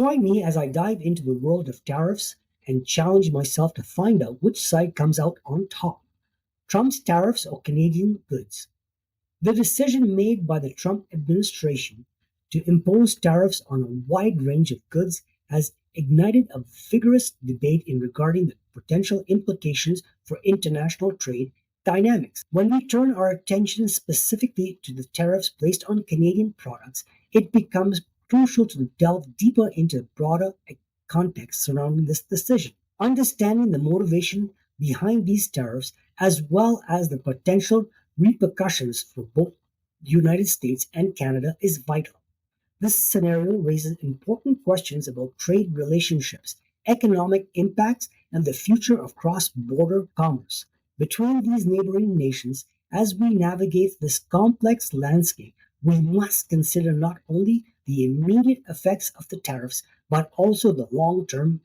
Join me as I dive into the world of tariffs and challenge myself to find out which side comes out on top: Trump's tariffs or Canadian goods. The decision made by the Trump administration to impose tariffs on a wide range of goods has ignited a vigorous debate in regarding the potential implications for international trade dynamics. When we turn our attention specifically to the tariffs placed on Canadian products, it becomes crucial to delve deeper into the broader context surrounding this decision. Understanding the motivation behind these tariffs, as well as the potential repercussions for both the United States and Canada, is vital. This scenario raises important questions about trade relationships, economic impacts, and the future of cross border commerce between these neighboring nations. As we navigate this complex landscape, we must consider not only the immediate effects of the tariffs, but also the long term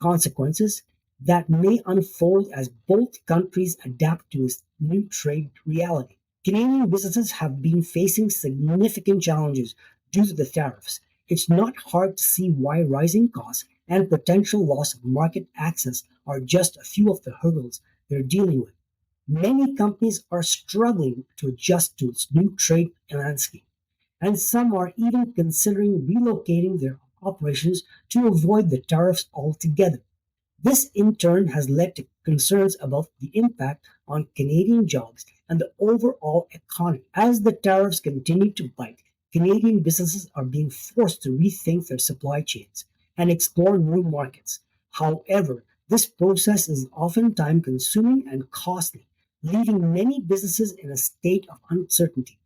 consequences that may unfold as both countries adapt to this new trade reality. Canadian businesses have been facing significant challenges due to the tariffs. It's not hard to see why rising costs and potential loss of market access are just a few of the hurdles they're dealing with. Many companies are struggling to adjust to its new trade landscape, and some are even considering relocating their operations to avoid the tariffs altogether. This in turn has led to concerns about the impact on Canadian jobs and the overall economy. As the tariffs continue to bite, Canadian businesses are being forced to rethink their supply chains and explore new markets. However, this process is often time consuming and costly, leaving many businesses in a state of uncertainty.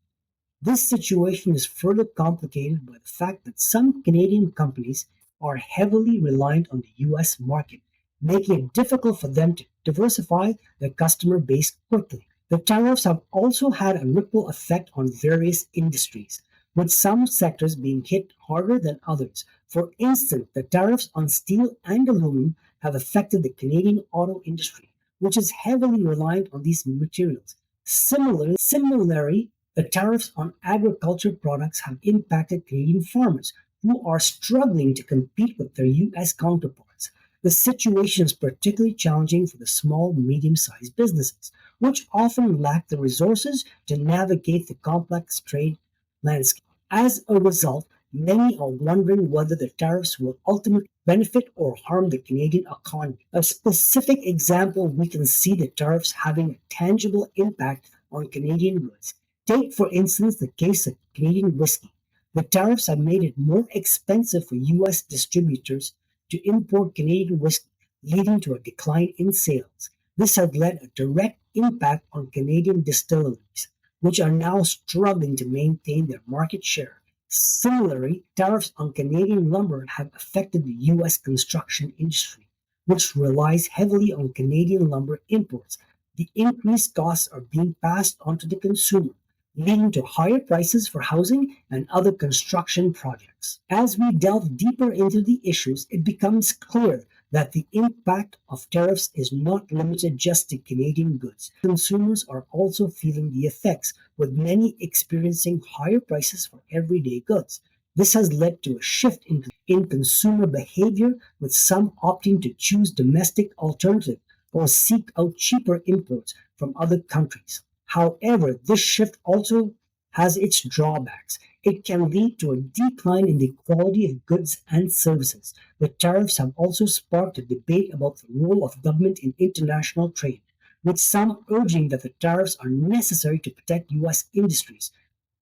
This situation is further complicated by the fact that some Canadian companies are heavily reliant on the US market, making it difficult for them to diversify their customer base quickly. The tariffs have also had a ripple effect on various industries, with some sectors being hit harder than others. For instance, the tariffs on steel and aluminum have affected the Canadian auto industry, which is heavily reliant on these materials. Similarly, the tariffs on agriculture products have impacted Canadian farmers, who are struggling to compete with their US counterparts. The situation is particularly challenging for the small, medium sized businesses, which often lack the resources to navigate the complex trade landscape. As a result, many are wondering whether the tariffs will ultimately benefit or harm the Canadian economy. A specific example, we can see the tariffs having a tangible impact on Canadian goods. Take, for instance, the case of Canadian whiskey. The tariffs have made it more expensive for US distributors to import Canadian whiskey, leading to a decline in sales. This has led a direct impact on Canadian distilleries, which are now struggling to maintain their market share. Similarly, tariffs on Canadian lumber have affected the US construction industry, which relies heavily on Canadian lumber imports. The increased costs are being passed on to the consumer, leading to higher prices for housing and other construction projects. As we delve deeper into the issues, it becomes clear that the impact of tariffs is not limited just to Canadian goods. Consumers are also feeling the effects, with many experiencing higher prices for everyday goods. This has led to a shift in consumer behavior, with some opting to choose domestic alternatives or seek out cheaper imports from other countries. However, this shift also has its drawbacks. It can lead to a decline in the quality of goods and services. The tariffs have also sparked a debate about the role of government in international trade, with some urging that the tariffs are necessary to protect US industries,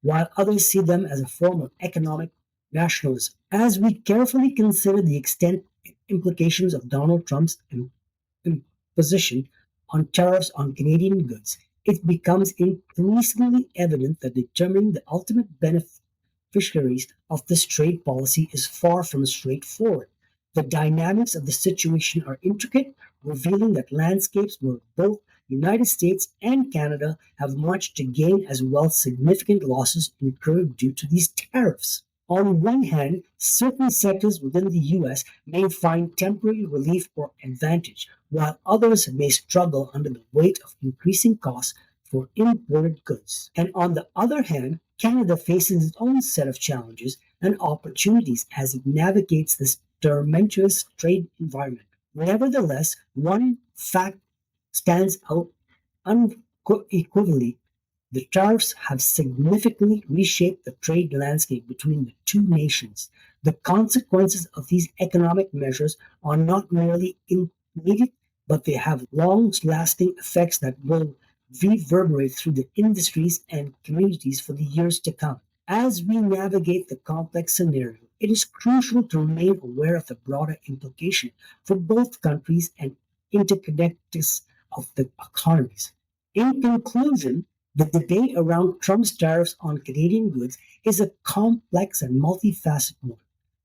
while others see them as a form of economic nationalism. As we carefully consider the extent and implications of Donald Trump's imposition on tariffs on Canadian goods, it becomes increasingly evident that determining the ultimate beneficiaries of this trade policy is far from straightforward. The dynamics of the situation are intricate, revealing that landscapes where both the United States and Canada have much to gain as well as significant losses incurred due to these tariffs. On one hand, certain sectors within the US may find temporary relief or advantage, while others may struggle under the weight of increasing costs for imported goods. And on the other hand, Canada faces its own set of challenges and opportunities as it navigates this tumultuous trade environment. Nevertheless, one fact stands out unequivocally: the tariffs have significantly reshaped the trade landscape between the two nations. The consequences of these economic measures are not merely immediate, but they have long lasting effects that will reverberate through the industries and communities for the years to come. As we navigate the complex scenario, it is crucial to remain aware of the broader implication for both countries and interconnectedness of the economies. In conclusion, the debate around Trump's tariffs on Canadian goods is a complex and multifaceted one.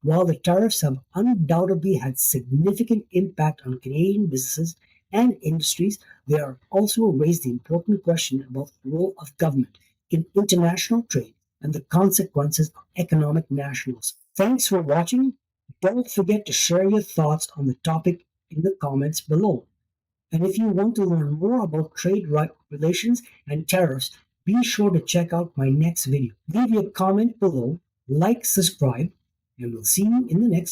While the tariffs have undoubtedly had significant impact on Canadian businesses and industries, they are also raised the important question about the role of government in international trade and the consequences of economic nationalism. Thanks for watching. Don't forget to share your thoughts on the topic in the comments below. And if you want to learn more about relations and tariffs, be sure to check out my next video. Leave your comment below, like, subscribe, and we'll see you in the next